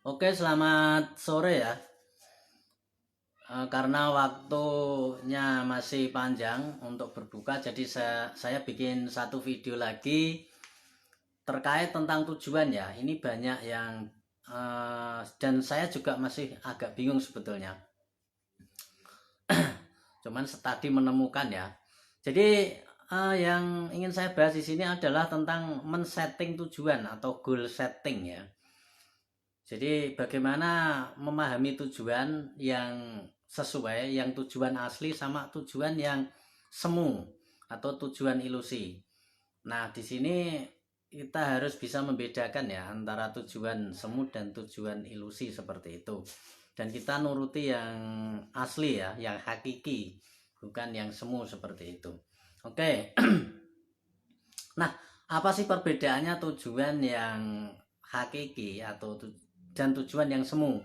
Oke, selamat sore ya. Karena waktunya masih panjang untuk berbuka, jadi saya bikin satu video lagi terkait tentang tujuan ya. Ini banyak yang dan saya juga masih agak bingung sebetulnya. Cuman tadi menemukan ya. Jadi yang ingin saya bahas di sini adalah tentang men-setting tujuan atau goal setting ya. Jadi bagaimana memahami tujuan yang sesuai, yang tujuan asli sama tujuan yang semu atau tujuan ilusi. Nah, di sini kita harus bisa membedakan ya antara tujuan semu dan tujuan ilusi seperti itu. Dan kita nuruti yang asli ya, yang hakiki, bukan yang semu seperti itu. Oke. Nah, apa sih perbedaannya tujuan yang hakiki dan tujuan yang semu?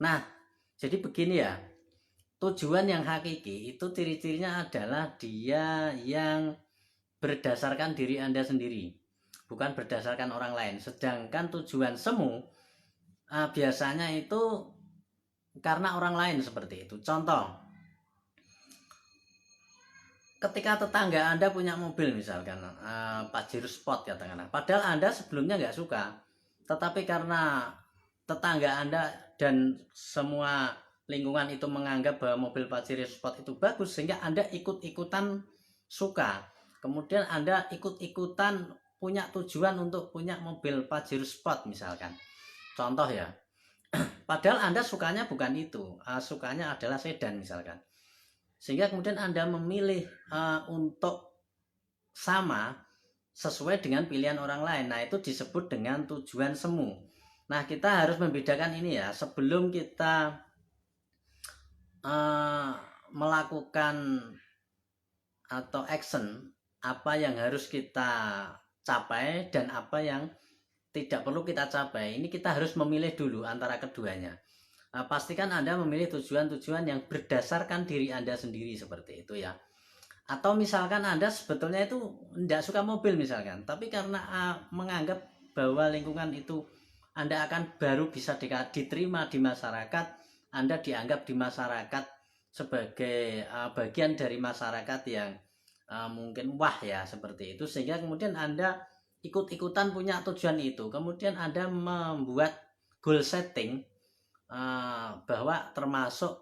Nah, jadi begini ya. Tujuan yang hakiki itu ciri-cirinya adalah dia yang berdasarkan diri Anda sendiri, bukan berdasarkan orang lain. Sedangkan tujuan semu biasanya itu karena orang lain seperti itu. Contoh, ketika tetangga Anda punya mobil misalkan Pajero Sport katakanlah, padahal Anda sebelumnya nggak suka, tetapi karena tetangga Anda dan semua lingkungan itu menganggap bahwa mobil Pajero Sport itu bagus, sehingga Anda ikut-ikutan suka, kemudian Anda ikut-ikutan punya tujuan untuk punya mobil Pajero Sport misalkan, contoh ya. Padahal Anda sukanya bukan itu, sukanya adalah sedan misalkan, sehingga kemudian Anda memilih untuk sama sesuai dengan pilihan orang lain. Nah, itu disebut dengan tujuan semu. Nah, kita harus membedakan ini ya, sebelum kita melakukan atau action, apa yang harus kita capai dan apa yang tidak perlu kita capai. Ini kita harus memilih dulu antara keduanya. Pastikan Anda memilih tujuan-tujuan yang berdasarkan diri Anda sendiri seperti itu ya. Atau misalkan Anda sebetulnya itu tidak suka mobil misalkan, tapi karena menganggap bahwa lingkungan itu Anda akan baru bisa diterima di masyarakat, Anda dianggap di masyarakat sebagai bagian dari masyarakat yang mungkin wah ya seperti itu, sehingga kemudian Anda ikut-ikutan punya tujuan itu. Kemudian Anda membuat goal setting bahwa termasuk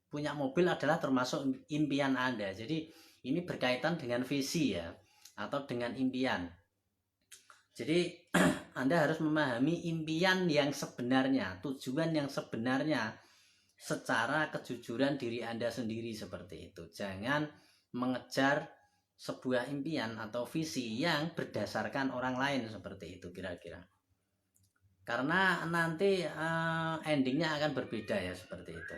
punya mobil adalah termasuk impian Anda. Jadi ini berkaitan dengan visi ya, atau dengan impian. Jadi Anda harus memahami impian yang sebenarnya, tujuan yang sebenarnya secara kejujuran diri Anda sendiri seperti itu. Jangan mengejar sebuah impian atau visi yang berdasarkan orang lain seperti itu kira-kira. Karena nanti endingnya akan berbeda ya seperti itu.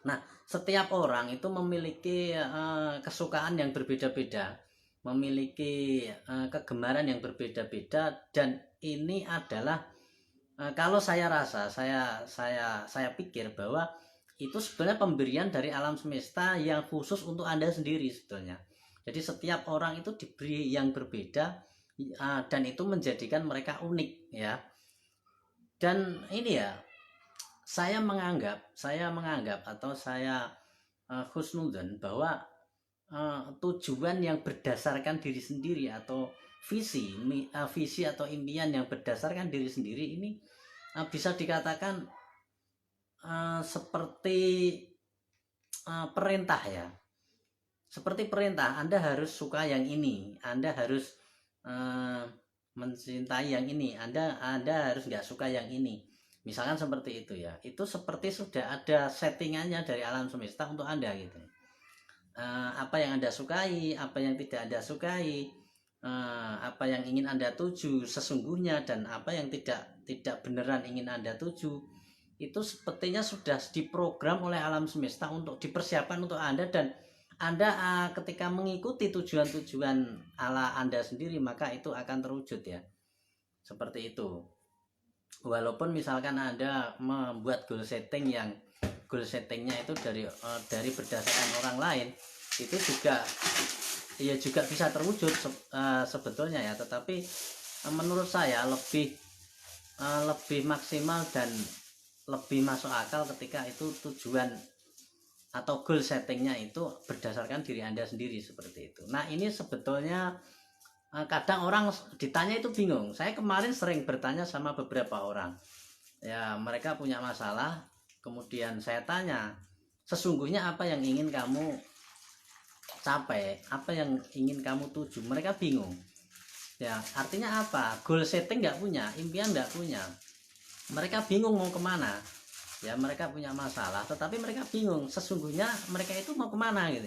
Nah, setiap orang itu memiliki kesukaan yang berbeda-beda, memiliki kegemaran yang berbeda-beda, dan ini adalah kalau saya rasa, saya pikir bahwa itu sebenarnya pemberian dari alam semesta yang khusus untuk Anda sendiri sebetulnya. Jadi setiap orang itu diberi yang berbeda dan itu menjadikan mereka unik ya. Dan ini ya, saya menganggap atau saya husnudon bahwa tujuan yang berdasarkan diri sendiri atau visi atau impian yang berdasarkan diri sendiri ini bisa dikatakan seperti perintah ya. Seperti perintah, Anda harus suka yang ini, Anda harus mencintai yang ini, Anda harus nggak suka yang ini, misalkan seperti itu ya. Itu seperti sudah ada settingannya dari alam semesta untuk Anda gitu. Apa yang Anda sukai, apa yang tidak Anda sukai, apa yang ingin Anda tuju sesungguhnya, dan apa yang tidak beneran ingin Anda tuju, itu sepertinya sudah diprogram oleh alam semesta untuk dipersiapkan untuk Anda. Dan Anda ketika mengikuti tujuan-tujuan ala Anda sendiri, maka itu akan terwujud ya. Seperti itu. Walaupun misalkan Anda membuat goal settingnya itu dari berdasarkan orang lain, itu juga bisa terwujud sebetulnya ya. Tetapi menurut saya lebih lebih maksimal dan lebih masuk akal ketika itu tujuan atau goal settingnya itu berdasarkan diri Anda sendiri seperti itu. Nah ini sebetulnya kadang orang ditanya itu bingung. Saya kemarin sering bertanya sama beberapa orang, ya mereka punya masalah, kemudian saya tanya sesungguhnya apa yang ingin kamu capai, apa yang ingin kamu tuju. Mereka bingung, ya artinya apa, goal setting nggak punya, impian nggak punya, mereka bingung mau kemana. Ya mereka punya masalah tetapi mereka bingung sesungguhnya mereka itu mau kemana gitu.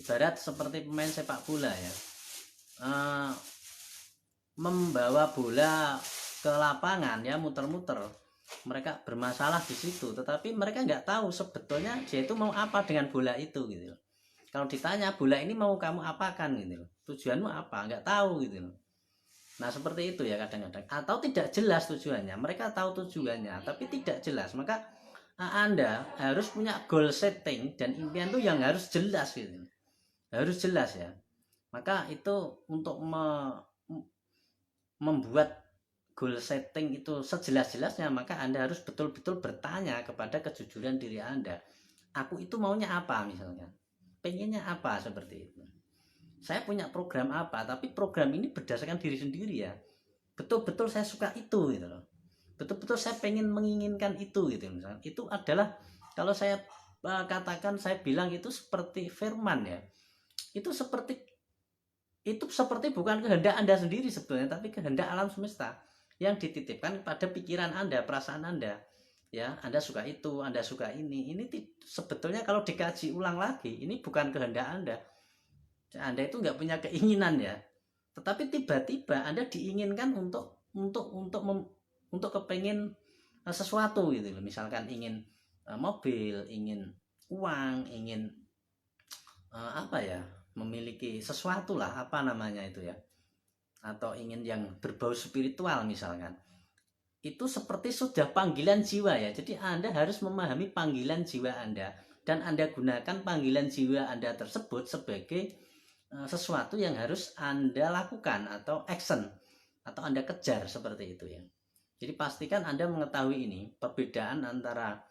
Ibarat seperti pemain sepak bola ya, membawa bola ke lapangan ya, muter-muter, mereka bermasalah di situ tetapi mereka nggak tahu sebetulnya dia itu mau apa dengan bola itu gitu. Kalau ditanya bola ini mau kamu apakan gitu, tujuanmu apa, nggak tahu gitu. Nah seperti itu ya kadang-kadang, atau tidak jelas tujuannya. Mereka tahu tujuannya tapi tidak jelas. Maka Anda harus punya goal setting dan impian itu yang harus jelas gitu, harus jelas ya. Maka itu untuk membuat goal setting itu sejelas-jelasnya, maka Anda harus betul-betul bertanya kepada kejujuran diri Anda. Aku itu maunya apa misalnya, pengennya apa, seperti itu. Saya punya program apa, tapi program ini berdasarkan diri sendiri ya. Betul-betul saya suka itu gitu loh. Betul-betul saya pengen menginginkan itu gitu misalnya. Itu adalah, kalau saya katakan, saya bilang itu seperti firman ya. Itu seperti bukan kehendak Anda sendiri sebetulnya, tapi kehendak alam semesta yang dititipkan pada pikiran Anda, perasaan Anda. Ya, Anda suka itu, Anda suka ini. Ini sebetulnya kalau dikaji ulang lagi, ini bukan kehendak Anda. Anda itu nggak punya keinginan ya, tetapi tiba-tiba Anda diinginkan untuk kepengen sesuatu gitu loh. Misalkan ingin mobil, ingin uang, ingin apa ya, memiliki sesuatu lah, apa namanya itu ya, atau ingin yang berbau spiritual misalkan. Itu seperti sudah panggilan jiwa ya. Jadi Anda harus memahami panggilan jiwa Anda dan Anda gunakan panggilan jiwa Anda tersebut sebagai sesuatu yang harus Anda lakukan atau action atau Anda kejar, seperti itu ya. Jadi pastikan Anda mengetahui ini perbedaan antara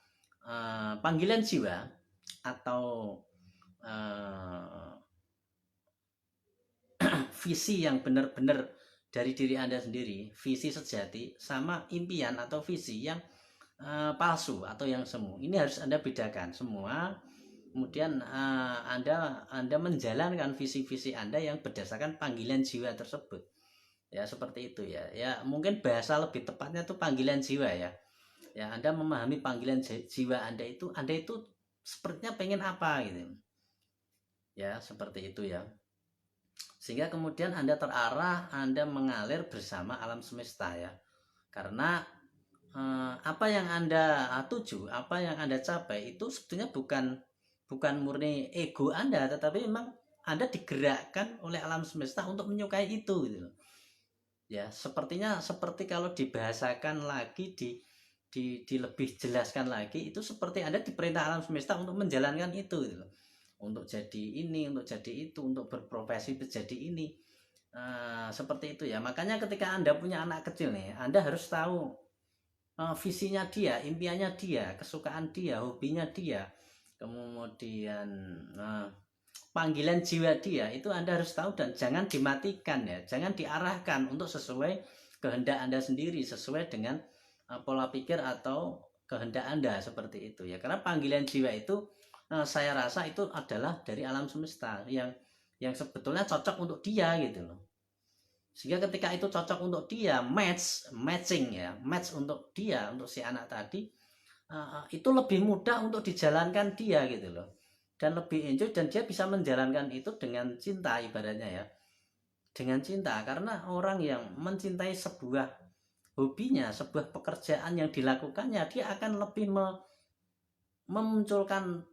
panggilan jiwa atau visi yang benar-benar dari diri Anda sendiri, visi sejati, sama impian atau visi yang palsu atau yang semu. Ini harus Anda bedakan semua. Kemudian Anda menjalankan visi-visi Anda yang berdasarkan panggilan jiwa tersebut. Ya seperti itu ya. Ya mungkin bahasa lebih tepatnya itu panggilan jiwa ya. Ya Anda memahami panggilan jiwa Anda itu sepertinya pengen apa gitu. Ya seperti itu ya. Sehingga kemudian Anda terarah, Anda mengalir bersama alam semesta ya. Karena apa yang Anda tuju, apa yang Anda capai itu sebetulnya bukan murni ego Anda, tetapi memang Anda digerakkan oleh alam semesta untuk menyukai itu gitu. Ya, sepertinya seperti kalau dibahasakan lagi, di lebih jelaskan lagi, itu seperti Anda diperintah alam semesta untuk menjalankan itu gitu. Untuk jadi ini, untuk jadi itu, untuk berprofesi menjadi ini. Seperti itu ya. Makanya ketika Anda punya anak kecil nih, Anda harus tahu visinya dia, impiannya dia, kesukaan dia, hobinya dia, kemudian panggilan jiwa dia, itu Anda harus tahu dan jangan dimatikan ya, jangan diarahkan untuk sesuai kehendak Anda sendiri, sesuai dengan pola pikir atau kehendak Anda, seperti itu ya. Karena panggilan jiwa itu saya rasa itu adalah dari alam semesta yang sebetulnya cocok untuk dia gitu loh. Sehingga ketika itu cocok untuk dia, matching ya, match untuk dia, untuk si anak tadi, itu lebih mudah untuk dijalankan dia gitu loh, dan lebih enjoy, dan dia bisa menjalankan itu dengan cinta, ibaratnya ya, dengan cinta. Karena orang yang mencintai sebuah hobinya, sebuah pekerjaan yang dilakukannya, dia akan lebih memunculkan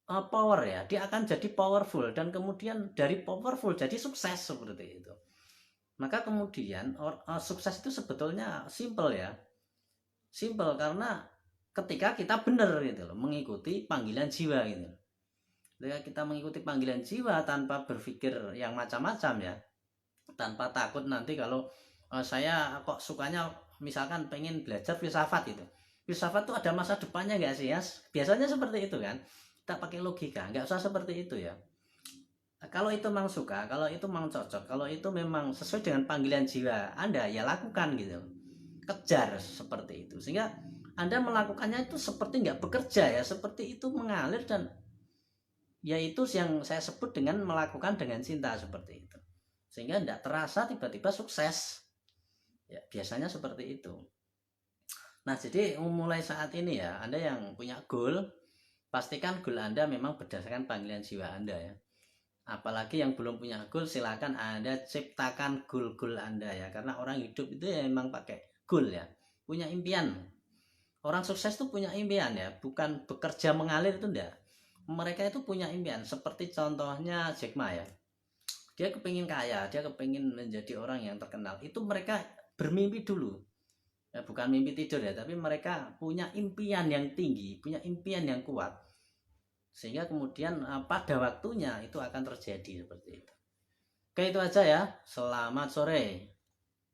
power ya, dia akan jadi powerful, dan kemudian dari powerful jadi sukses, seperti itu. Maka kemudian sukses itu sebetulnya simple ya, simple karena ketika kita benar gitu loh, mengikuti panggilan jiwa gitu. Ketika kita mengikuti panggilan jiwa tanpa berpikir yang macam-macam ya, tanpa takut nanti kalau saya kok sukanya misalkan pengen belajar filsafat itu, filsafat tuh ada masa depannya nggak sih ya? Biasanya seperti itu kan, kita pakai logika, nggak usah seperti itu ya. Kalau itu memang suka, kalau itu memang cocok, kalau itu memang sesuai dengan panggilan jiwa Anda, ya lakukan gitu, kejar seperti itu, sehingga Anda melakukannya itu seperti nggak bekerja ya, seperti itu mengalir, dan yaitu yang saya sebut dengan melakukan dengan cinta seperti itu, sehingga tidak terasa tiba-tiba sukses ya, biasanya seperti itu. Nah, jadi mulai saat ini ya, Anda yang punya goal, pastikan goal Anda memang berdasarkan panggilan jiwa Anda ya. Apalagi yang belum punya goal, silakan Anda ciptakan goal-goal Anda ya, karena orang hidup itu ya memang pakai goal ya, punya impian. Orang sukses itu punya impian ya, bukan bekerja mengalir, itu enggak. Mereka itu punya impian, seperti contohnya Jack Ma ya, dia kepingin kaya, dia kepingin menjadi orang yang terkenal, itu mereka bermimpi dulu ya, bukan mimpi tidur ya, tapi mereka punya impian yang tinggi, punya impian yang kuat, sehingga kemudian pada waktunya itu akan terjadi seperti itu. Oke, itu aja ya, selamat sore.